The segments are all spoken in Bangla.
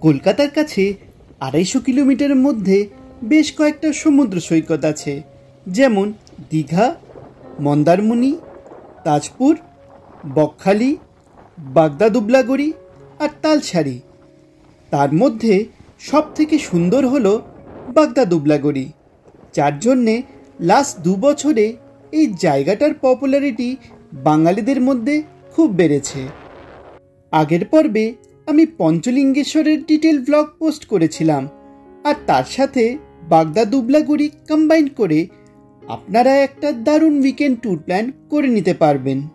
কলকাতার কাছে ২৫০ কিলোমিটারের মধ্যে বেশ কয়েকটা সমুদ্র সৈকত আছে, যেমন দীঘা, মন্দারমণি, তাজপুর, বকখালি, বাগদা-দুবলাগড়ি আর তালসারি। তার মধ্যে সবথেকে সুন্দর হলো বাগদা-দুবলাগড়ি, যার জন্যে লাস্ট ২ বছরে এই জায়গাটার পপুলারিটি বাঙালিদের মধ্যে খুব বেড়েছে। আগের পর্বে আমি পঞ্চলিঙ্গেশ্বরের ডিটেল ব্লগ পোস্ট করেছিলাম, আর তার সাথে বাগদা-দুবলাগড়ি কম্বাইন করে আপনারা একটা দারুণ উইকেন্ড ট্যুর প্ল্যান করে নিতে পারবেন।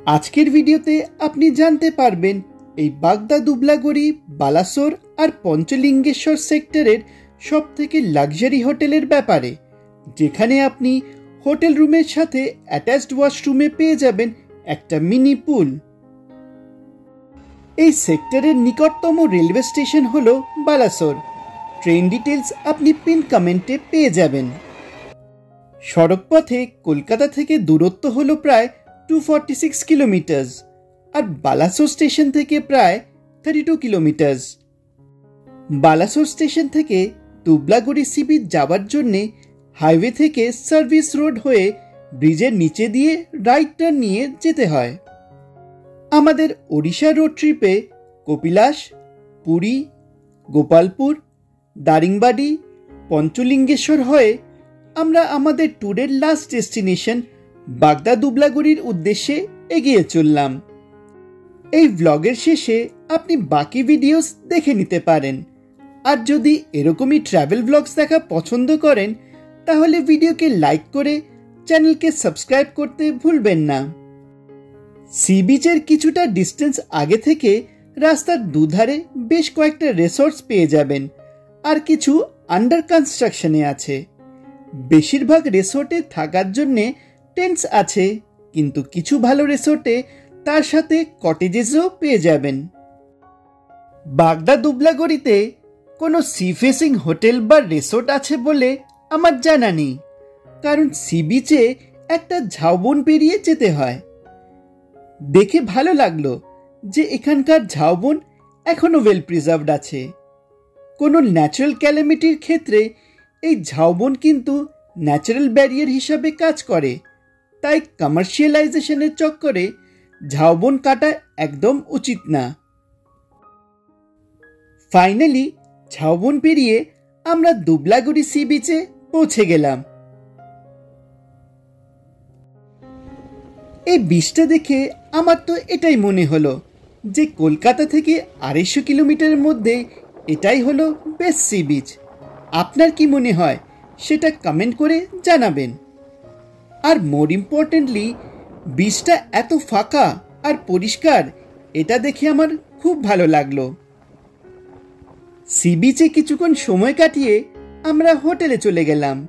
আজকের ভিডিওতে আপনি জানতে পারবেন এই বাগদা-দুবলাগড়ি, বালাসোর আর পঞ্চলিঙ্গেশ্বর সেক্টরের সবথেকে লাক্সারি হোটেলের ব্যাপারে, যেখানে আপনি হোটেল রুমের সাথে অ্যাটাচড ওয়াশরুমে পেয়ে যাবেন একটা মিনি পুল। এই সেক্টরের নিকটতম রেলওয়ে স্টেশন হলো বালাসোর। ট্রেন ডিটেলস আপনি পিন কমেন্টে পেয়ে যাবেন। সড়কপথে কলকাতা থেকে দূরত্ব হলো প্রায় 246 কিলোমিটার আর বালাসোর স্টেশন থেকে প্রায় 32 কিলোমিটার। বালাসোর স্টেশন থেকে দুবলাগড়ি সি বিচ যাওয়ার জন্যে হাইওয়ে থেকে সার্ভিস রোড হয়ে ব্রিজের নিচে দিয়ে রাইট টার্ন নিয়ে যেতে হয়। আমাদের ওড়িশা রোড ট্রিপে কপিলাস, পুরী, গোপালপুর, দারিংবাড়ি, পঞ্চলিঙ্গেশ্বর হয়ে আমরা আমাদের ট্যুরের লাস্ট ডেস্টিনেশন বাগদা-দুবলাগড়ির উদ্দেশ্যে এগিয়ে চললাম। এই ব্লগের শেষে আপনি বাকি ভিডিওস দেখে নিতে পারেন। আর যদি এরকমই ট্রাভেল ব্লগস দেখা পছন্দ করেন, তাহলে ভিডিওকে লাইক করে চ্যানেলকে সাবস্ক্রাইব করতে ভুলবেন না। সি বিচের কিছুটা ডিস্টেন্স আগে থেকে রাস্তার দুধারে বেশ কয়েকটা রিসর্টস পেয়ে যাবেন, আর কিছু আন্ডার কনস্ট্রাকশনে আছে। বেশিরভাগ রিসোর্টে থাকার জন্যে টেন্টস আছে, কিন্তু কিছু ভালো রিসোর্টে তার সাথে কটেজেসও পেয়ে যাবেন। বাগদা-দুবলাগড়িতে কোনো সি ফেসিং হোটেল বা রিসোর্ট আছে বলে আমার জানা নেই, কারণ সি বিচে একটা ঝাউবন পেরিয়ে যেতে হয়। দেখে ভালো লাগলো যে এখানকার ঝাউবন এখনো ওয়েল প্রিজার্ভড আছে। কোনো ন্যাচারাল ক্যালামিটির ক্ষেত্রে এই ঝাউবন কিন্তু ন্যাচারাল ব্যারিয়ার হিসাবে কাজ করে, তাই কমার্শিয়ালাইজেশনের চক্করে ঝাউবন কাটা একদম উচিত না। ফাইনালি ঝাউবন পেরিয়ে আমরা দুবলাগড়ি সি বিচে পৌঁছে গেলাম। এই বিচটা দেখে আমার তো এটাই মনে হলো যে কলকাতা থেকে ২৫০ কিলোমিটারের মধ্যে এটাই হলো বেস্ট সি বিচ। আপনার কি মনে হয় সেটা কমেন্ট করে জানাবেন। আর মোর ইম্পর্টেন্টলি, বিচটা এত ফাঁকা আর পরিষ্কার, এটা দেখে আমার খুব ভালো লাগলো। সি বিচে কিছুক্ষণ সময় কাটিয়ে আমরা হোটেলে চলে গেলাম।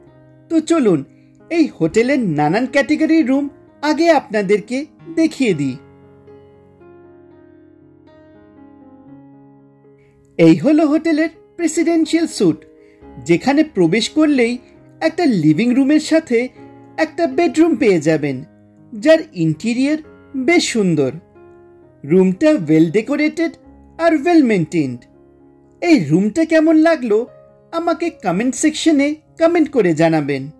তো চলুন এই হোটেলের নানান ক্যাটেগরির রুম আগে আপনাদেরকে দেখিয়ে দিই। এই হলো হোটেলের প্রেসিডেন্সিয়াল স্যুট, যেখানে প্রবেশ করলেই একটা লিভিং রুমের সাথে একটা বেডরুম পেয়ে যাবেন, যার ইন্টেরিয়র বেশ সুন্দর। রুমটা well decorated are well maintained. এই রুমটা কেমন লাগলো আমাকে কমেন্ট সেকশনে কমেন্ট করে জানাবেন।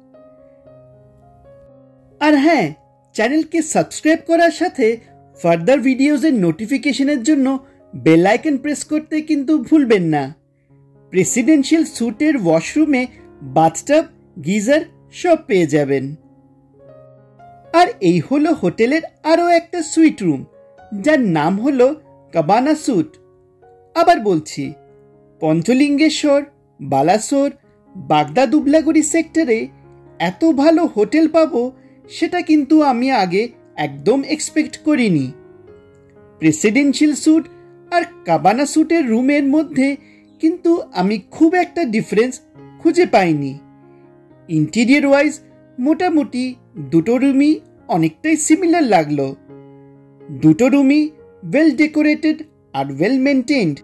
আর হ্যাঁ, চ্যানেলকে সাবস্ক্রাইব করার সাথে ফার্দার ভিডিওসের নোটিফিকেশনের জন্য বেল আইকন প্রেস করতে কিন্তু ভুলবেন না। প্রেসিডেন্সিয়াল স্যুটের ওয়াশরুমে বাথটাব, গিজার সব পেয়ে যাবেন। আর এই হলো হোটেলের আরও একটা সুইট রুম, যার নাম হলো কাবানা স্যুট। আবার বলছি, পঞ্চলিঙ্গেশ্বর, বালাসোর, বাগদা-দুবলাগড়ি সেক্টরে এত ভালো হোটেল পাবো সেটা কিন্তু আমি আগে একদম এক্সপেক্ট করিনি। প্রেসিডেন্সিয়াল স্যুট আর কাবানা স্যুটের রুমের মধ্যে কিন্তু আমি খুব একটা ডিফারেন্স খুঁজে পাইনি। ইন্টেরিয়র ওয়াইজ মোটামুটি দুটো রুমই অনেকটাই সিমিলার লাগলো। দুটো রুমই well decorated are well maintained.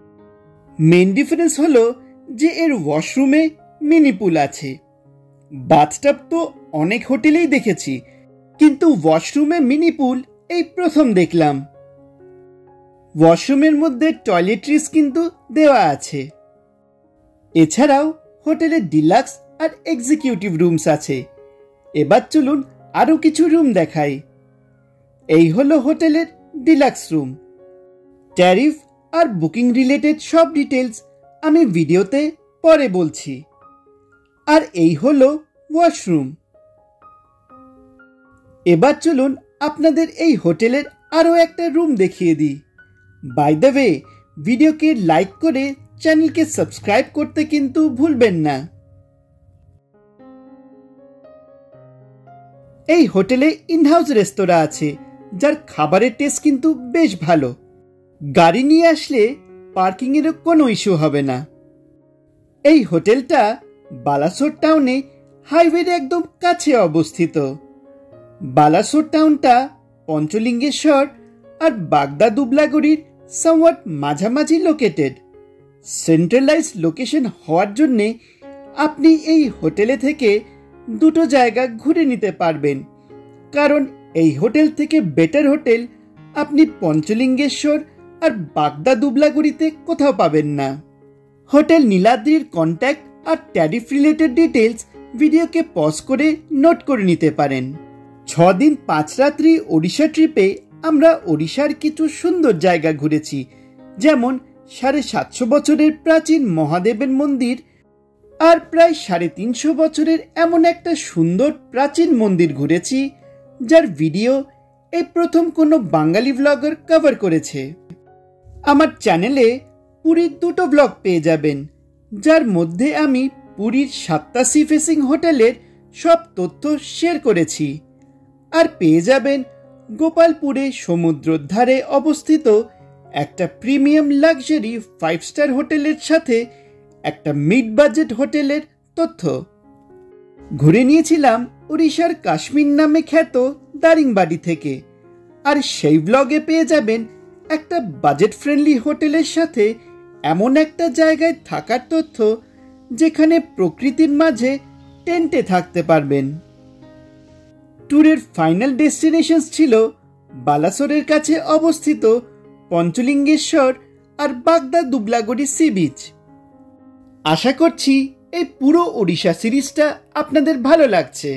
Main difference হলো যে এর ওয়াশরুমে মিনি পুল আছে। বাথটাব তো অনেক হোটেলেই দেখেছি, কিন্তু ওয়াশরুমে মিনি পুল এই প্রথম দেখলাম। ওয়াশরুমের মধ্যে টয়লেট্রিজ কিন্তু দেওয়া আছে। এছাড়াও হোটেলে ডিলাক্স আর এক্সিকিউটিভ রুমস আছে। এবার চলুন আরও কিছু রুম দেখাই। এই হলো হোটেলের ডিলাক্স রুম। ট্যারিফ আর বুকিং রিলেটেড সব ডিটেলস আমি ভিডিওতে পরে বলছি। আর এই হলো ওয়াশরুম। এবার চলুন আপনাদের এই হোটেলের আরও একটা রুম দেখিয়ে দিই। বাই দ্য ওয়ে, ভিডিওকে লাইক করে চ্যানেলকে সাবস্ক্রাইব করতে কিন্তু ভুলবেন না। এই হোটেলে ইনহাউস রেস্তোরাঁ আছে, যার খাবারের টেস্ট কিন্তু বেশ ভালো। গাড়ি নিয়ে আসলে পার্কিংয়েরও কোনো ইস্যু হবে না। এই হোটেলটা বালাসোর টাউনে হাইওয়ের একদম কাছে অবস্থিত। বালাসোর টাউনটা পঞ্চলিঙ্গেশ্বর আর বাগদা দুবলাগড়ির সামওয়াট মাঝামাঝি লোকেটেড। সেন্ট্রালাইজ লোকেশন হওয়ার জন্যে আপনি এই হোটেলে থেকে দুটো জায়গা ঘুরে নিতে পারবেন, কারণ এই হোটেল থেকে বেটার হোটেল আপনি পঞ্চলিঙ্গেশ্বর আর বাগদা দুবলাগড়িতে কোথাও পাবেন না। হোটেল নীলাদ্রির কন্ট্যাক্ট আর ট্যারিফ রিলেটেড ডিটেলস ভিডিওকে পজ করে নোট করে নিতে পারেন। 6 দিন 5 রাত্রি ওড়িশা ট্রিপে আমরা ওড়িশার কিছু সুন্দর জায়গা ঘুরেছি, যেমন 750 বছরের প্রাচীন মহাদেবের মন্দির আর প্রায় 350 বছরের এমন একটা সুন্দর প্রাচীন মন্দির ঘুরেছি, যার ভিডিও এই প্রথম কোনো বাঙালি ব্লগার কভার করেছে। আমার চ্যানেলে পুরীর 2টো ব্লগ পেয়ে যাবেন, যার মধ্যে আমি পুরীর 7টা সি ফেসিং হোটেলের সব তথ্য শেয়ার করেছি। আর পেয়ে যাবেন গোপালপুরে সমুদ্রের ধারে অবস্থিত একটা প্রিমিয়াম লাক্সারি 5 স্টার হোটেলের সাথে একটা মিড বাজেট হোটেলের তথ্য। ঘুরে নিয়েছিলাম উড়িষ্যার কাশ্মীর নামে খ্যাত দারিংবাড়ি থেকে। আর সেই ব্লগে পেয়ে যাবেন একটা বাজেট ফ্রেন্ডলি হোটেলের সাথে এমন একটা জায়গায় থাকার তথ্য, যেখানে প্রকৃতির মাঝে টেন্টে থাকতে পারবেন। ট্যুরের ফাইনাল ডেস্টিনেশন ছিল বালাসোরের কাছে অবস্থিত পঞ্চলিঙ্গেশ্বর আর বাগদা দুবলাগড়ি সি বিচ। আশা করছি এই পুরো ওড়িশা সিরিজটা আপনাদের ভালো লাগছে।